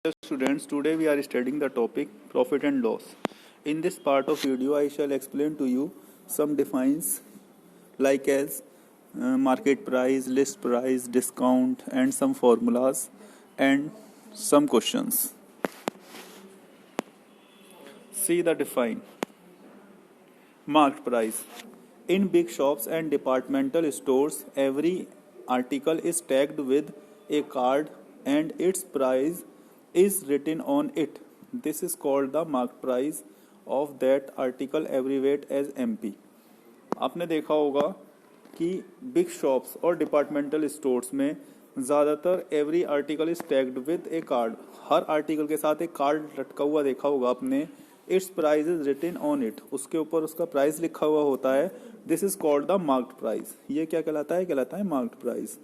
Dear students, today we are studying the topic profit and loss. In this part of video, I shall explain to you some defines like as market price, list price, discount, and some formulas and some questions. See the define. Marked price. In big shops and departmental stores, every article is tagged with a card and its price is written on it. This is called the marked price of that article, abbreviated as MP. आपने देखा होगा कि big shops और departmental stores में ज़्यादातर every article is tagged with a card. हर article के साथ एक कार्ड लटका हुआ देखा होगा आपने. Its price is written on it. उसके ऊपर उसका प्राइस लिखा हुआ होता है. This is called the marked price. ये क्या कहलाता है? कहलाता है मार्क्ड प्राइस.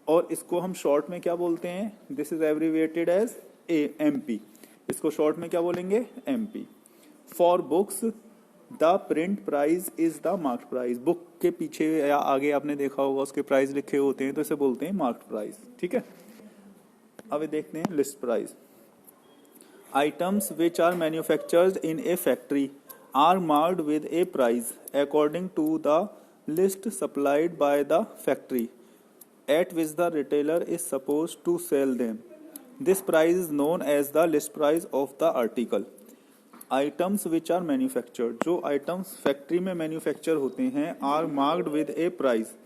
और इसको हम शॉर्ट में क्या बोलते हैं? This is abbreviated as MP. इसको शॉर्ट में क्या बोलेंगे? MP. For books the print price is the marked price. Book के पीछे या आगे आपने देखा होगा उसके प्राइस लिखे होते हैं, तो इसे बोलते हैं मार्क्ड प्राइस. ठीक है. अब देखते हैं list price. Items which are manufactured in a factory are marked with a price according to the list supplied by the factory at which the retailer is supposed to sell them. This price is known as the list price of the article. Items which are manufactured, जो items factory में manufacture होते हैं, are marked with a price.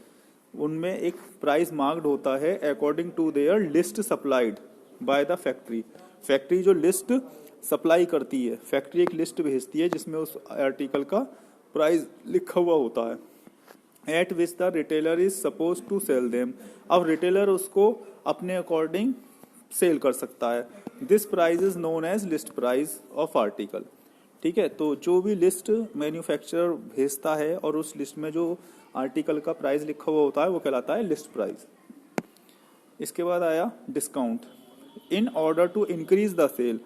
उनमें एक price marked होता है according to their list supplied by the factory. Factory जो list supply करती है, फैक्ट्री एक लिस्ट भेजती है जिसमें उस आर्टिकल का प्राइस लिखा हुआ होता है. At which the retailer is suppose to sell them. अब रिटेलर उसको अपने अकॉर्डिंग सेल कर सकता है. This price is known as list price of article. ठीक है. तो जो भी लिस्ट मैन्युफैक्चरर भेजता है और उस लिस्ट में जो आर्टिकल का प्राइस लिखा हुआ होता है वो कहलाता है लिस्ट प्राइस. इसके बाद आया discount. In order to increase the sale,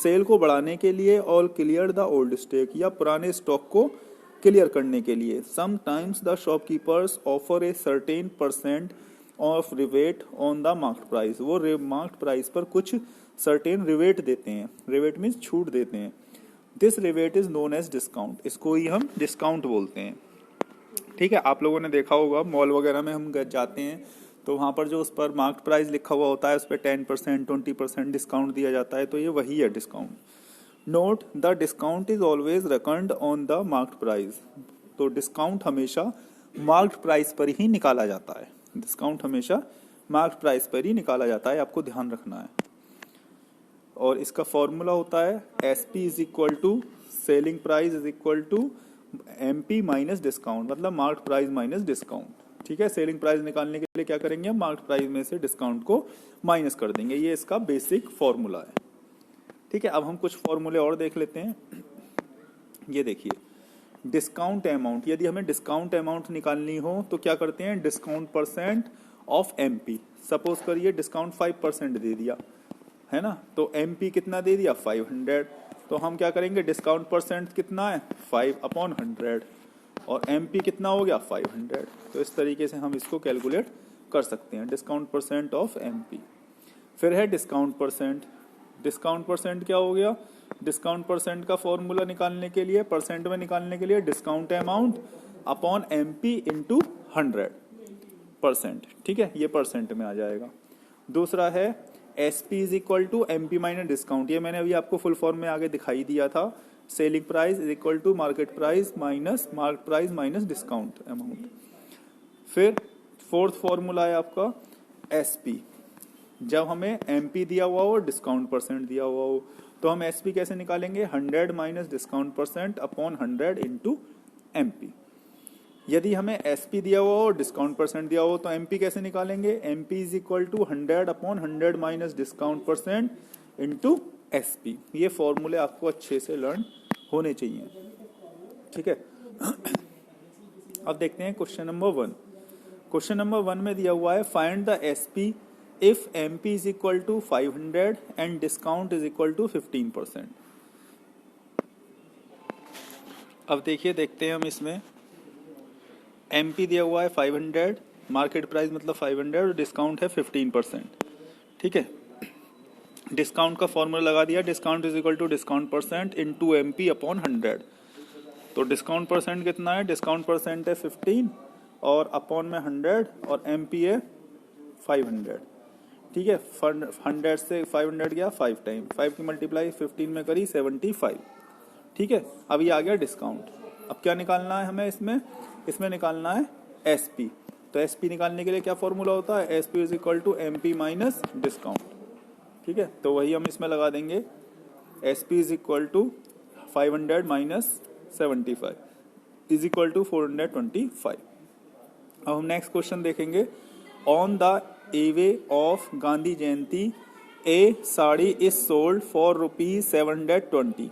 sale को बढ़ाने के लिए और क्लियर द ओल्ड स्टॉक, या पुराने स्टॉक को क्लियर करने के लिए. Sometimes the shopkeepers offer a certain percent of rivet on the marked price. वो मार्क्ड प्राइस पर कुछ सर्टेन रिवेट देते हैं. रिवेट मीन्स छूट देते हैं. This rebate is known as discount. इसको ही हम डिस्काउंट बोलते हैं. ठीक है. आप लोगों ने देखा होगा मॉल वगैरह में हम जाते हैं तो वहाँ पर जो उस पर मार्क्ड प्राइस लिखा हुआ होता है उस पर 10% 20% डिस्काउंट दिया जाता है. तो ये वही है discount. Note the discount is always reckoned on the marked price. तो डिस्काउंट हमेशा मार्क्ड प्राइस पर ही निकाला जाता है. डिस्काउंट हमेशा मार्क्ड प्राइस पर ही निकाला जाता है. आपको ध्यान रखना है. और इसका फॉर्मूला होता है SP is equal to selling price is equal to MP minus discount, मतलब मार्क्ड प्राइस माइनस डिस्काउंट. ठीक है. सेलिंग प्राइस निकालने के लिए क्या करेंगे? हम मार्क्ड प्राइस में से डिस्काउंट को माइनस कर देंगे. ये इसका बेसिक फॉर्मूला है. ठीक है. अब हम कुछ फॉर्मूले और देख लेते हैं. ये देखिए डिस्काउंट अमाउंट. यदि हमें डिस्काउंट अमाउंट निकालनी हो तो क्या करते हैं? Discount percent of MP. Suppose करिए डिस्काउंट 5% दे दिया है ना, तो MP कितना दे दिया? 500. तो हम क्या करेंगे? डिस्काउंट परसेंट कितना है? 5/100 और MP कितना हो गया? 500. तो इस तरीके से हम इसको कैलकुलेट कर सकते हैं. Discount percent of MP. फिर है डिस्काउंट परसेंट. डिस्काउंट परसेंट क्या हो गया? डिस्काउंट परसेंट का फॉर्मूला निकालने के लिए, परसेंट में निकालने के लिए discount amount upon MP into 100%. ठीक है. ये परसेंट में आ जाएगा. दूसरा है SP is equal to MP minus discount. ये मैंने अभी आपको फुल फॉर्म में आगे दिखाई दिया था. Selling price is equal to market price minus market price minus discount amount. फिर फोर्थ फॉर्मूला है आपका SP. जब हमें MP दिया हुआ हो, डिस्काउंट परसेंट दिया हुआ हो, तो हम SP कैसे निकालेंगे? 100 minus discount percent upon 100 into MP. यदि हमें SP दिया हुआ हो, डिस्काउंट परसेंट दिया हो, तो MP कैसे निकालेंगे? MP is equal to 100 upon 100 minus discount percent into SP. ये फॉर्मूले आपको अच्छे से लर्न होने चाहिए. ठीक है. अब देखते हैं क्वेश्चन नंबर 1. क्वेश्चन नंबर 1 में दिया हुआ है find the SP if MP is equal to 500 and discount is equal to 15%. अब देखिए, देखते हैं हम इसमें. MP दिया हुआ है 500, मार्केट प्राइस मतलब 500 और डिस्काउंट है 15%. ठीक है. डिस्काउंट का फॉर्मूला लगा दिया, discount is equal to discount percent into MP upon 100। तो डिस्काउंट परसेंट कितना है, डिस्काउंट परसेंट है 15 और अपॉन में 100 और MP है 500। ठीक है, 100 से 500 गया 5 टाइम, 5 की मल्टीप्लाई 15 में करी 75। ठीक है, अब ये आ गया डिस्काउंट। अब क्या निकालना है हमें, इसमें निकालना है SP। तो SP निकालने के लिए क्या फॉर्मूला होता है, SP is equal to MP minus discount. ठीक है, तो वही हम इसमें लगा देंगे, SP is equal to 500 minus 75 is equal to 425। अब हम नेक्स्ट क्वेश्चन देखेंगे। On the eve of Gandhi Jayanti a sari is sold for ₹720।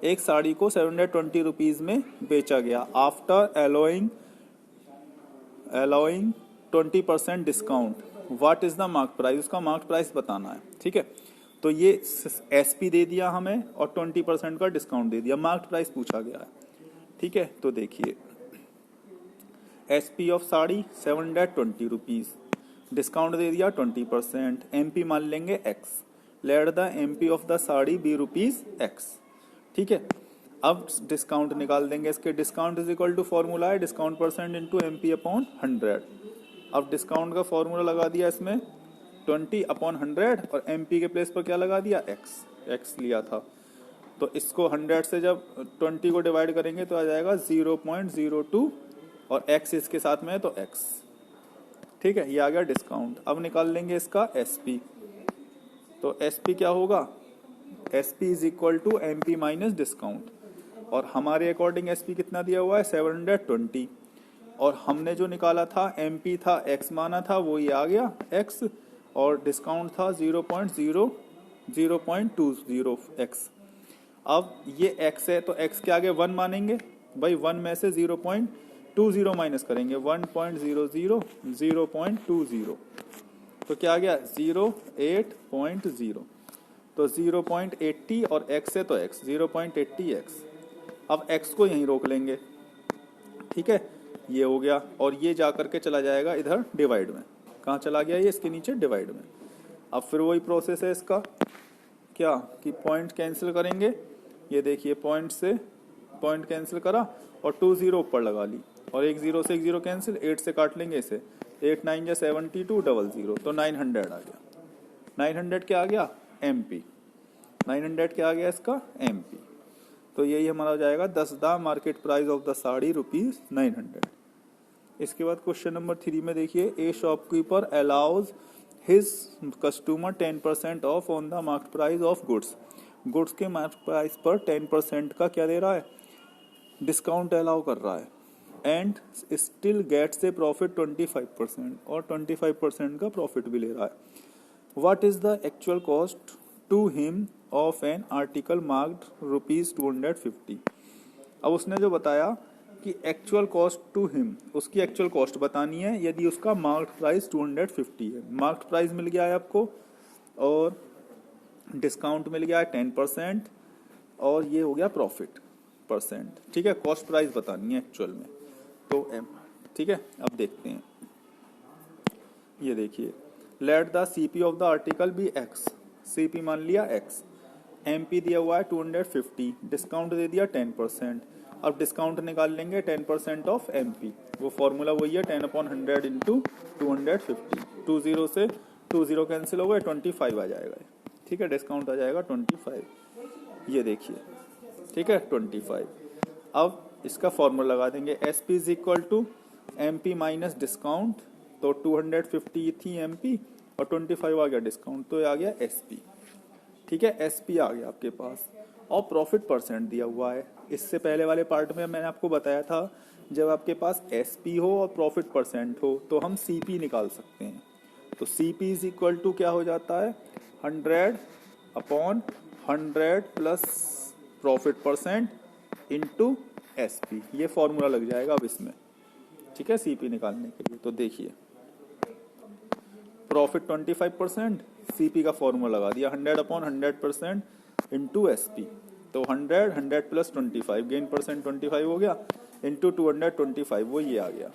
एक साड़ी को 720 रुपीज में बेचा गया। After allowing 20% discount, what is the mark price, उसका मार्क प्राइस बताना है। ठीक है, तो ये SP दे दिया हमें और 20% का डिस्काउंट दे दिया, मार्क प्राइस पूछा गया है। ठीक है, तो देखिए SP of sari 720 rupees, discount दे दिया 20%, MP मान लेंगे X। Let the MP of the sari be ₹X। ठीक है, अब डिस्काउंट निकाल देंगे इसके, discount is equal to formula है discount percent into MP upon 100। अब डिस्काउंट का फॉर्मूला लगा दिया इसमें 20 अपॉन 100 और MP के प्लेस पर क्या लगा दिया, X लिया था। तो इसको 100 से जब 20 को डिवाइड करेंगे तो आ जाएगा 0.02 और X इसके साथ में है तो X। ठीक है, ये आ गया डिस्काउंट। अब निकाल लेंगे इसका SP। तो SP क्या होगा, SP is equal to MP minus discount, और हमारे अकॉर्डिंग SP कितना दिया हुआ है 720, और हमने जो निकाला था MP था X माना था, वो ये आ गया X, और डिस्काउंट था 0.20 X। अब ये X है तो X के आगे 1 मानेंगे भाई, 1 में से 0.20 माइनस करेंगे, 1.00 0.20 तो क्या आ गया 0.80। तो 0.80 और X है तो X 0.80X। अब X को यहीं रोक लेंगे। ठीक है, ये हो गया, और ये जा करके चला जाएगा इधर डिवाइड में। कहाँ चला गया ये, इसके नीचे डिवाइड में। अब फिर वही प्रोसेस है इसका, क्या कि पॉइंट कैंसिल करेंगे। ये देखिए पॉइंट से पॉइंट कैंसिल करा और 20 ऊपर लगा ली, और 1 0 से 1 0 कैंसिल, 8 से काट लेंगे इसे, 8 9 या 72 00 तो 900 आ गया। 900 क्या आ गया, MP। 900 क्या आ गया इसका, MP। तो यही हमारा हो जाएगा 10 the market price of the sari ₹900। इसके बाद क्वेश्चन नंबर 3 में देखिए, ए shopkeeper allows his customer 10% of on the market price of goods. Goods के मार्केट प्राइस पर 10% का क्या दे रहा है, डिस्काउंट अलाउ कर रहा है, and still gets a profit 25%, और 25% का प्रॉफिट भी ले रहा है। What is the actual cost to him of an article marked ₹250। अब उसने जो बताया कि एक्चुअल कॉस्ट टू हिम, उसकी एक्चुअल कॉस्ट बतानी है यदि उसका मार्क्ड प्राइस 250 है। मार्क्ड प्राइस मिल गया है आपको, और डिस्काउंट मिल गया है 10%, और ये हो गया प्रॉफिट परसेंट। ठीक है, कॉस्ट प्राइस बतानी है एक्चुअल में, तो M। ठीक है, अब देखते हैं, ये देखिए, let the CP of the article be X। CP मान लिया X, MP दिया हुआ है 250, डिस्काउंट दे दिया 10%। अब डिस्काउंट निकाल लेंगे 10% ऑफ MP, वो फॉर्मूला वही है 10/100 इंटू 250। 20 से 20 कैंसिल हो गए, 25 आ जाएगा। ठीक है, डिस्काउंट आ जाएगा 25, ये देखिए। ठीक है, 25। अब इसका फॉर्मूला लगा देंगे, SP is equal to MP minus discount. तो 250 थी MP और 25 आ गया डिस्काउंट, तो ये आ गया SP। ठीक है, SP आ गया आपके पास, और प्रॉफिट परसेंट दिया हुआ है। इससे पहले वाले पार्ट में मैंने आपको बताया था, जब आपके पास SP हो और प्रॉफिट परसेंट हो तो हम CP निकाल सकते हैं। तो CP इज इक्वल टू क्या हो जाता है, 100/100 plus profit percent into SP। ये फॉर्मूला लग जाएगा अब इसमें। ठीक है, CP निकालने के लिए। तो देखिए, प्रॉफिट 25%, CP का फॉर्मूला लगा दिया 100/100% इंटू SP। तो 100 प्लस 25, गेन परसेंट 25 हो गया, इंटू 225, वो ये आ गया।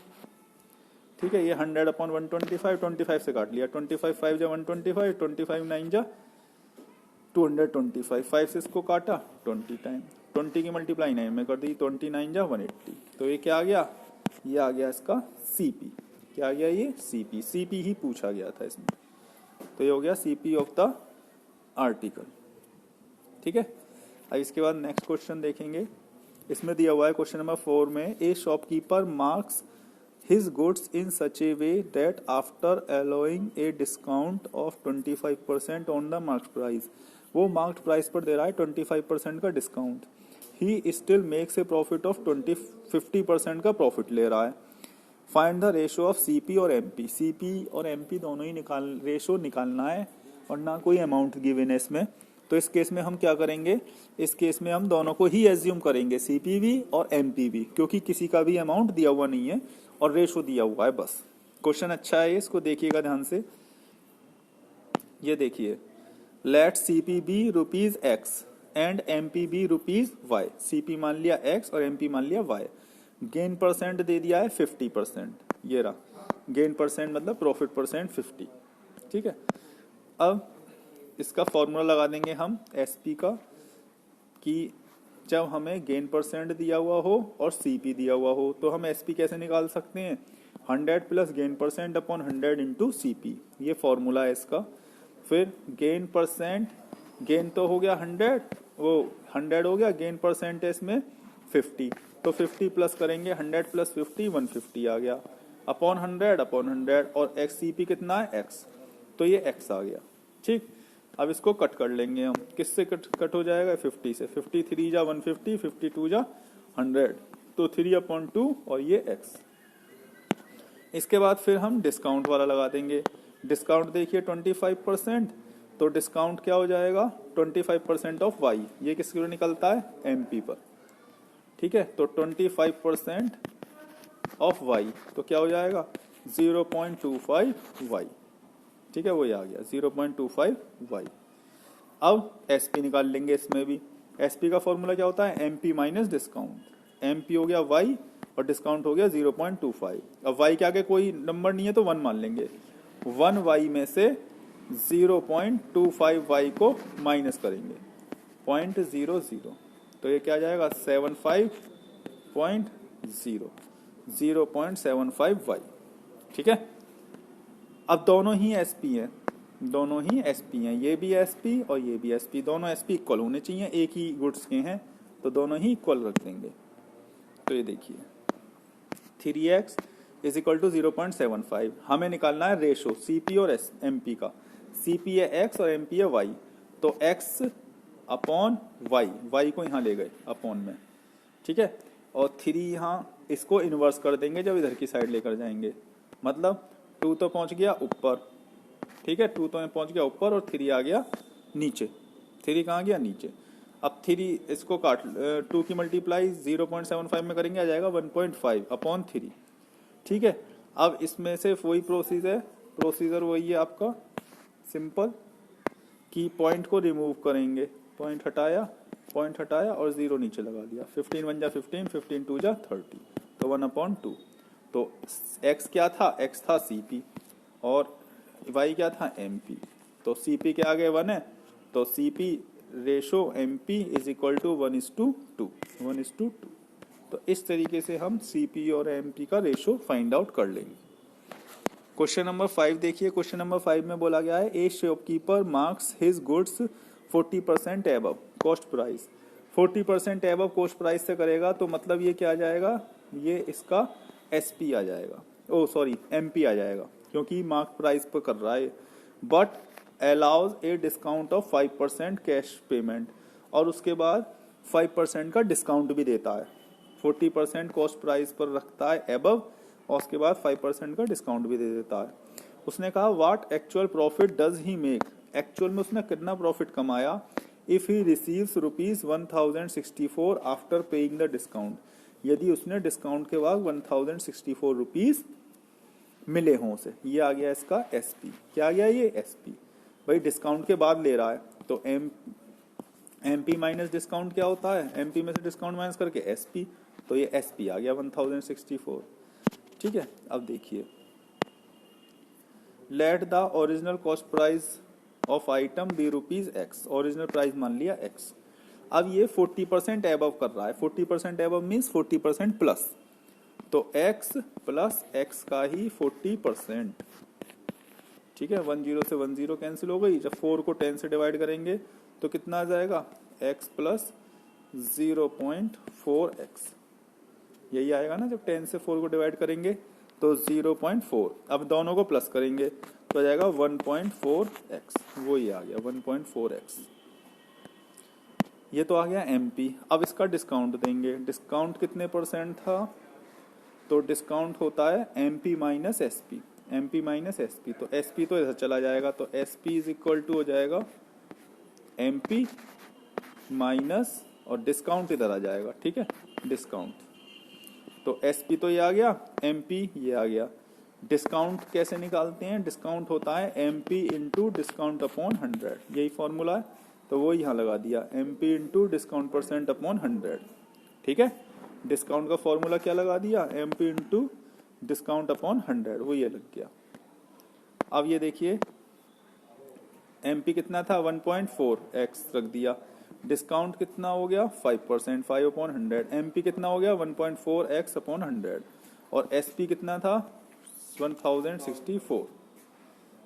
ठीक है, ये 100/125, 25 से काट लिया, 25 5 जा 125, 25 9 जा 225, 5 से इसको काटा 20 टाइम, 20 की मल्टीप्लाई 9 में कर दी, 29 जा 180। तो ये क्या आ गया, ये आ गया इसका सीपी। क्या आ गया, ये सीपी। सीपी ही पूछा गया था इसमें, तो ये हो गया सीपी ऑफ द आर्टिकल। ठीक है, अब इसके बाद नेक्स्ट क्वेश्चन देखेंगे। इसमें दिया हुआ है क्वेश्चन नंबर 4 में, ए shopkeeper marks his goods in such a way that after allowing a discount of 25% on the marked price, वो marked price पर दे रहा है 25% का discount, he still makes a profit of 50% का प्रॉफिट ले रहा है। Find the ratio of CP और एमपी। सीपी और एमपी दोनों ही रेशो निकालना है और ना कोई अमाउंट गिवन है इसमें। तो इस केस में हम क्या करेंगे, इस केस में हम दोनों को ही एज्यूम करेंगे, सीपी भी और एमपी भी, क्योंकि किसी का भी अमाउंट दिया हुआ नहीं है और रेशो दिया हुआ है बस। क्वेश्चन अच्छा है, इसको देखिएगा ध्यान से। ये देखिए, let CP be rupees X and MP be rupees Y. CP मान लिया एक्स और एमपी मान लिया वाई। गेन परसेंट दे दिया है 50%, ये रहा गेन परसेंट, मतलब प्रॉफिट परसेंट 50। ठीक है, अब इसका फॉर्मूला लगा देंगे हम एसपी का, कि जब हमें गेन परसेंट दिया हुआ हो और सीपी दिया हुआ हो तो हम एसपी कैसे निकाल सकते हैं, 100 plus gain percent upon 100 into CP, ये फॉर्मूला है इसका। फिर गेन परसेंट, गेन तो हो गया 100, वो 100 हो गया, गेन परसेंट है इसमें 50, तो 50 प्लस करेंगे 100 प्लस 50 150 आ गया, अपॉन 100 और एक्स सीपी कितना है एक्स, तो ये एक्स आ गया। ठीक, अब इसको कट कर लेंगे हम, किससे कट हो जाएगा, 50 से। 53 जा 150, 52 जा 100, तो 3/2 और ये x। इसके बाद फिर हम डिस्काउंट वाला लगा देंगे। डिस्काउंट देखिए 25%, तो डिस्काउंट क्या हो जाएगा, 25% ऑफ y, ये किसके लिए निकलता है, एमपी पर। ठीक है, तो 25% ऑफ y, तो क्या हो जाएगा 0.25 y। ठीक है, वही आ गया 0.25 y। अब एसपी निकाल लेंगे इसमें भी। एसपी का फॉर्मूला क्या होता है, एमपी माइनस डिस्काउंट। एमपी हो गया y और डिस्काउंट हो गया 0.25। अब y के आगे कोई नंबर नहीं है तो 1 मान लेंगे। 1y में से 0.25y को माइनस करेंगे 0.00, तो ये क्या आ जाएगा 0.75y। ठीक है, अब दोनों ही एसपी हैं, दोनों ही एसपी हैं, ये भी एसपी और ये भी एसपी, दोनों एसपी इक्वल होने चाहिए, एक ही गुड्स के हैं तो दोनों ही इक्वल रख देंगे। तो ये देखिए 3x इज इक्वल टू 0.75, हमें निकालना है रेशो सीपी और एमपी का। सीपी है x और एमपी है y, तो x अपॉन y को यहाँ ले गए अपॉन में। ठीक है, और 3 यहाँ इसको इन्वर्स कर देंगे जब इधर की साइड लेकर जाएंगे, मतलब 2 तो पहुंच गया ऊपर। ठीक है, 2 तो पहुंच गया ऊपर और 3 आ गया नीचे। 3 कहाँ गया, नीचे। अब 3 इसको काट, 2 की मल्टीप्लाई 0.75 में करेंगे, आ जाएगा 1.5 अपॉन 3। ठीक है, अब इसमें से वही प्रोसीजर वही है आपका सिंपल, कि पॉइंट को रिमूव करेंगे, पॉइंट हटाया और 0 नीचे लगा दिया। 15 1 जा 15, 15 2 जा 30, तो 1/2। तो x क्या था, x था CP और y क्या था MP, तो CP के आगे 1 है, तो CP ratio MP is equal to 1:2। तो इस तरीके से हम CP और MP का रेशो फाइंड आउट कर लेंगे। क्वेश्चन नंबर 5 देखिए। क्वेश्चन नंबर 5 में बोला गया है, ए shopkeeper marks his goods 40% above cost price. 40% above cost price से करेगा तो मतलब ये क्या आ जाएगा, ये इसका SP आ जाएगा, MP आ जाएगा, क्योंकि मार्क प्राइस पर कर रहा है। But allows a discount of 5% cash payment, और उसके बाद 5% का डिस्काउंट भी देता है। 40% कॉस्ट प्राइस पर रखता है एबव, और उसके बाद 5% का डिस्काउंट भी दे देता है। उसने कहा what actual profit does he make, actual में उसने कितना प्रॉफिट कमाया if he receives ₹1064 after paying the discount, यदि उसने डिस्काउंट के बाद 1064 रुपीज मिले हों उसे। ये आ गया इसका एसपी। क्या आ गया, ये एसपी। भाई डिस्काउंट के बाद ले रहा है तो एमपी माइनस डिस्काउंट क्या होता है, एमपी में से डिस्काउंट माइनस करके एसपी, तो ये एसपी आ गया 1064। ठीक है, अब देखिए, let the original cost price of item be rupees X, original price मान लिया एक्स। अब ये 40% एबव कर रहा है, 40% एबव मीन्स 40% प्लस, तो x प्लस एक्स का ही 40%। ठीक है, 10 से 10 कैंसिल हो गई। जब 4 को 10 से डिवाइड करेंगे तो कितना आ जाएगा, x प्लस 0.4x, यही आएगा ना। जब 10 से 4 को डिवाइड करेंगे तो 0.4, अब दोनों को प्लस करेंगे तो आ जाएगा 1.4x, वो ही आ गया 1.4x। ये तो आ गया MP। अब इसका डिस्काउंट देंगे, डिस्काउंट कितने परसेंट था, तो डिस्काउंट होता है MP minus SP, MP minus SP, तो SP तो इधर चला जाएगा, तो SP इज इक्वल टू हो जाएगा MP माइनस, और डिस्काउंट इधर आ जाएगा। ठीक है, डिस्काउंट, तो SP तो ये आ गया, MP ये आ गया। डिस्काउंट कैसे निकालते हैं, डिस्काउंट होता है MP इंटू डिस्काउंट अपॉन 100, यही फॉर्मूला है, तो वो यहाँ लगा दिया MP into discount percent upon 100। ठीक है, डिस्काउंट का फॉर्मूला क्या लगा दिया, MP इंटू डिस्काउंट अपॉन 100, वो ये लग गया। अब ये देखिए MP कितना था 1.4x रख दिया, डिस्काउंट कितना हो गया 5%, 5 अपॉन 100, MP कितना हो गया 1.4x अपॉन 100, और SP कितना था 1064।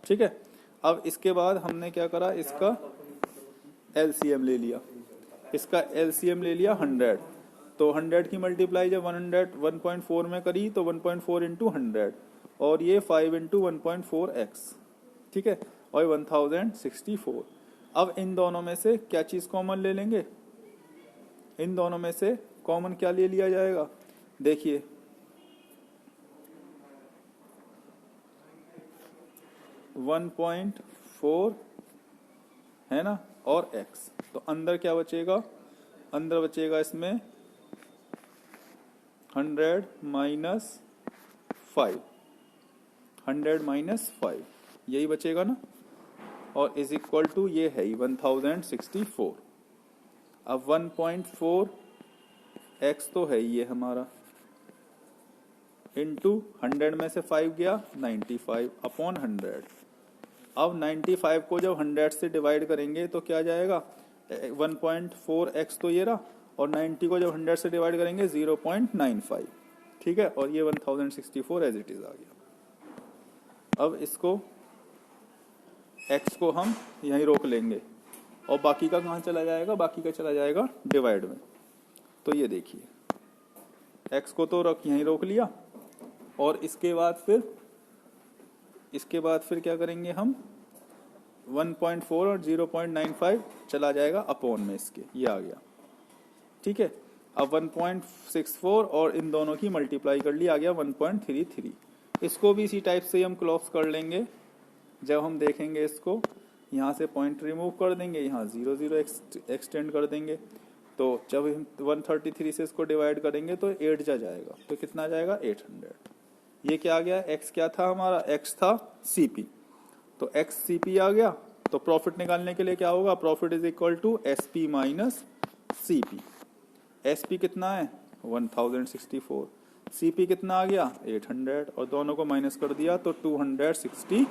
ठीक है, अब इसके बाद हमने क्या करा, इसका LCM ले लिया, इसका LCM ले लिया 100, तो 100 की मल्टीप्लाई जब 100 1.4 में करी तो 1.4 इंटू 100, और ये 5 इंटू 1.4x। ठीक है, और 1064। अब इन दोनों में से क्या चीज कॉमन ले लेंगे, इन दोनों में से कॉमन क्या ले लिया जाएगा, देखिए 1.4 है ना, और x, तो अंदर क्या बचेगा, अंदर बचेगा इसमें 100 माइनस 5, 100 माइनस 5, यही बचेगा ना, और इज इक्वल टू ये है 1064। अब 1.4x तो है ये हमारा, इंटू 100 में से 5 गया 95 अपॉन 100। अब 95 को जब 100 से डिवाइड करेंगे तो क्या जाएगा, 1.4x तो ये रहा, और 90 को जब 100 से डिवाइड करेंगे 0.95। ठीक है, और ये 1064 एज इट इज आ गया। अब इसको x को हम यहीं रोक लेंगे, और बाकी का कहाँ चला जाएगा, बाकी का चला जाएगा डिवाइड में। तो ये देखिए x को तो यहीं रोक लिया, और इसके बाद फिर क्या करेंगे हम, 1.4 और 0.95 चला जाएगा अपॉन में इसके, ये आ गया। ठीक है, अब 1.64 और इन दोनों की मल्टीप्लाई कर ली, आ गया 1.33। इसको भी इसी टाइप से हम क्लोज कर लेंगे। जब हम देखेंगे इसको, यहाँ से पॉइंट रिमूव कर देंगे, यहाँ 0 0 एक्सटेंड कर देंगे, तो जब हम 133 से इसको डिवाइड करेंगे तो 8 जा जाएगा, तो कितना जाएगा 800। ये क्या आ गया, x क्या था हमारा, x था CP, तो x CP आ गया। तो प्रॉफिट निकालने के लिए क्या होगा, profit is equal to SP minus CP। SP कितना है 1064, CP कितना आ गया 800, और दोनों को माइनस कर दिया तो 264।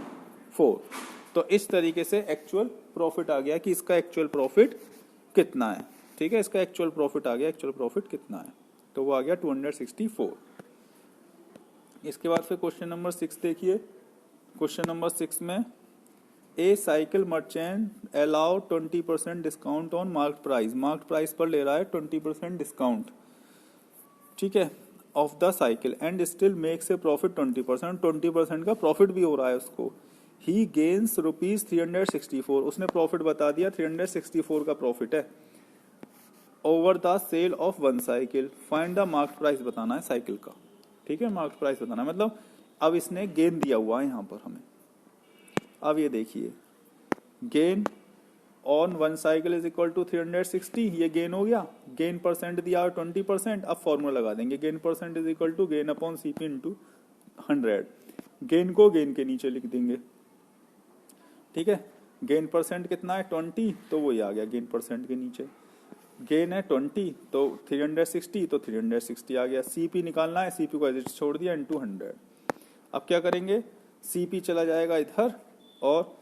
तो इस तरीके से एक्चुअल प्रॉफिट आ गया कि इसका एक्चुअल प्रॉफिट कितना है। ठीक है, इसका एक्चुअल प्रॉफिट आ गया, एक्चुअल प्रॉफिट कितना है, तो वो आ गया 264। इसके बाद फिर क्वेश्चन नंबर 6 देखिए। क्वेश्चन नंबर 6 में a cycle merchant allow 20% discount on market price, market price पर ले रहा है 20% डिस्काउंट। ठीक है, of the cycle and still makes a profit 20%, 20% का प्रॉफिट भी हो रहा है उसको। ही गेन्स ₹364, उसने प्रॉफिट बता दिया 364 का प्रॉफिट है। Over the sale of one cycle, find the market price बताना है साइकिल का। ठीक है, मार्केट प्राइस बताना मतलब अब इसने गेन दिया हुआ है यहाँ पर हमें। अब ये देखिए, gain on one cycle is equal to 360, ये गेन हो गया। गेन परसेंट दिया 20%, अब फॉर्मूला लगा देंगे, gain percent is equal to gain upon CP into 100। Gain को गेन के नीचे लिख देंगे। ठीक है, गेन परसेंट कितना है 20, तो वही आ गया गेन परसेंट के नीचे। गेन है 20 तो 360, तो 360 आ गया। CP निकालना है, CP को एज इट छोड़ दिया इंटू 100। अब क्या करेंगे, CP चला जाएगा इधर और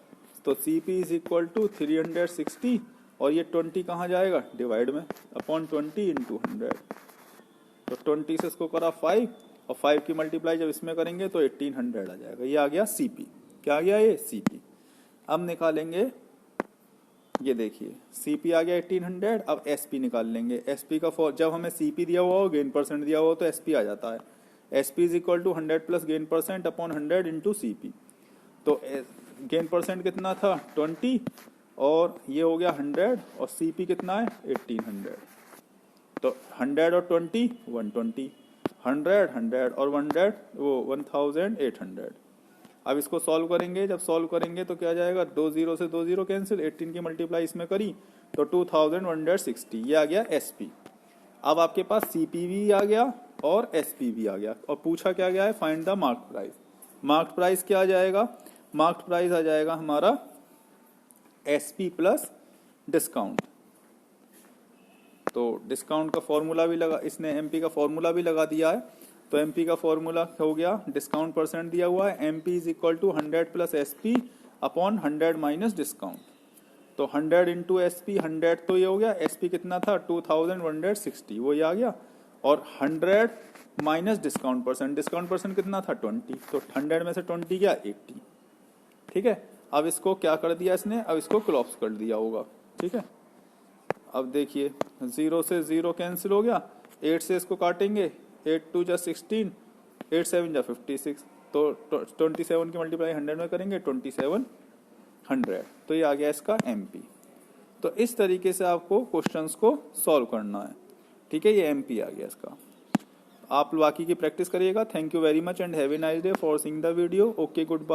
तो CP इज इक्वल टू 360 और ये 20 कहाँ जाएगा डिवाइड में अपॉन 20 इंटू 100। तो 20 से इसको करा 5 और 5 की मल्टीप्लाई जब इसमें करेंगे तो 1800 आ जाएगा। ये आ गया CP। क्या आ गया ये CP। अब निकालेंगे, ये देखिए CP आ गया 1800। अब SP निकाल लेंगे। SP का जब हमें CP दिया हुआ हो गेन परसेंट दिया हुआ हो तो SP आ जाता है। SP is equal to 100 plus gain percent upon 100 into CP। तो गेन परसेंट कितना था 20 और ये हो गया 100 और CP कितना है 1800। तो 100 और 20 120, 100 और 100 वो 1800। अब इसको सॉल्व करेंगे, जब सॉल्व करेंगे तो क्या जाएगा 2 0 से 2 0 कैंसिल, 18 की मल्टीप्लाई इसमें करी तो 2160। ये आ गया SP। अब आपके पास CP भी आ गया और SP भी आ गया और पूछा क्या गया है find the mark price. Mark price क्या आ जाएगा, मार्क प्राइस आ जाएगा हमारा SP प्लस डिस्काउंट। तो डिस्काउंट का फॉर्मूला भी लगा, इसने MP का फॉर्मूला भी लगा दिया है। तो MP का फॉर्मूला हो गया, डिस्काउंट परसेंट दिया हुआ है MP is equal to 100 plus SP upon 100 minus discount. तो 100 इंटू SP 100 तो ये हो गया, SP कितना था 2160 वो ये आ गया और 100 माइनस डिस्काउंट परसेंट कितना था 20। तो 100 में से 20 गया 80। ठीक है, अब इसको क्या कर दिया इसने, अब इसको क्लॉप्स कर दिया होगा। ठीक है, अब देखिए 0 से 0 कैंसिल हो गया, 8 से इसको काटेंगे 8 2 जा 16, 8 7 जा 56। तो 27 की मल्टीप्लाई 100 में करेंगे 2700। तो ये आ गया इसका MP। तो इस तरीके से आपको क्वेश्चंस को सॉल्व करना है। ठीक है, ये MP आ गया इसका। आप बाकी की प्रैक्टिस करिएगा। Thank you very much and have a nice day for seeing the video. Okay, good bye.